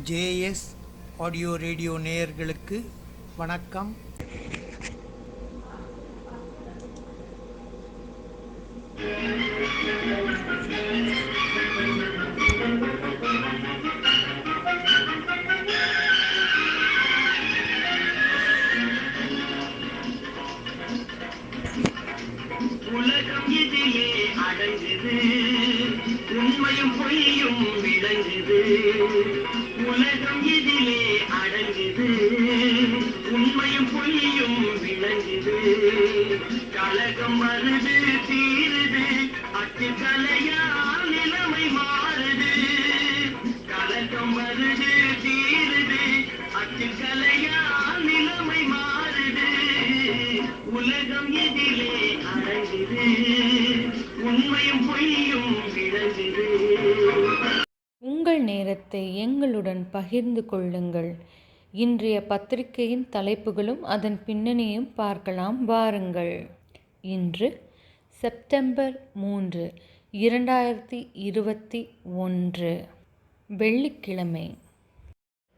JS audio radio நேயர்களுக்கு வணக்கம். உலகம் இதிலே அடங்குது, உண்மையும் பொய்யும் விளங்குது. உலகம் இதிலே அடங்குது, உண்மையும் பொய்யும் விளங்குது. கலகம் வருது தீருது, அச்சுக்கலையால் நிலைமை மாறுது. கலகம் வருது தீருது, அச்சுக்கலையால் நிலைமை மாறுது. உலகம் எதிலே அடங்குது, உண்மையும் பொய்யும் விளங்குது. உங்கள் நேரத்தை எங்களுடன் பகிர்ந்து கொள்ளுங்கள். இன்றைய பத்திரிகையின் தலைப்புகளும் அதன் பின்னணியும் பார்க்கலாம் வாருங்கள். இன்று செப்டம்பர் 3, 2021 வெள்ளிக்கிழமை.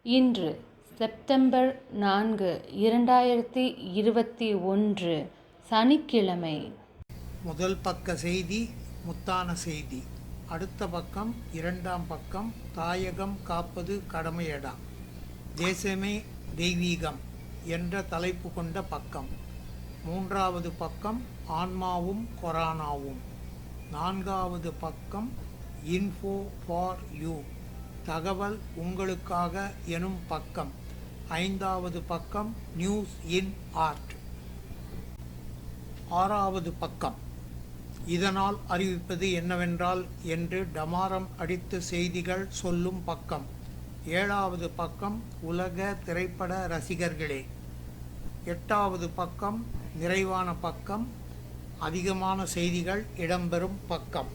இன்று செப்டம்பர் 4, 2021 சனிக்கிழமை. முதல் பக்க செய்தி முத்தான செய்தி. அடுத்த பக்கம், இரண்டாம் பக்கம் தாயகம் காப்பது கடமையடா, தேசமே தெய்வீகம் என்ற தலைப்பு கொண்ட பக்கம். மூன்றாவது பக்கம் ஆன்மாவும் கொரோனாவும். நான்காவது பக்கம் இன்ஃபோ ஃபார் யூ, தகவல் உங்களுக்காக எனும் பக்கம். ஐந்தாவது பக்கம் நியூஸ் இன் ஆர்ட். ஆறாவது பக்கம் இதனால் அறிவிப்பது என்னவென்றால் என்று டமாரம் அடித்து செய்திகள் சொல்லும் பக்கம். ஏழாவது பக்கம் உலக திரைப்பட ரசிகர்களே. எட்டாவது பக்கம் நிறைவான பக்கம், அதிகமான செய்திகள் இடம்பெறும் பக்கம்.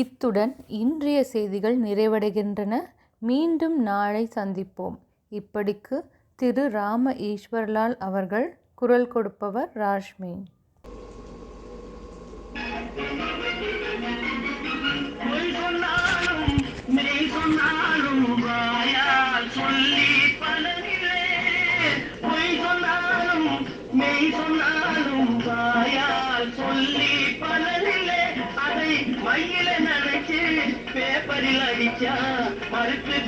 இத்துடன் இன்றைய செய்திகள் நிறைவடைகின்றன. மீண்டும் நாளை சந்திப்போம். இப்படிக்கு திரு ராம ஈஸ்வர்லால் அவர்கள். குரல் கொடுப்பவர் ராஷ்மி. பொய் சொன்னாலும் மெய் சொன்னாலும் வாயால் சொல்லி பலனில்லை. பொய் சொன்னாலும் மெய் சொன்னாலும் வாயால் சொல்லி பலனில்லை. அதை மையில நினைச்சு பேப்பரில் அடிச்சா மறுத்து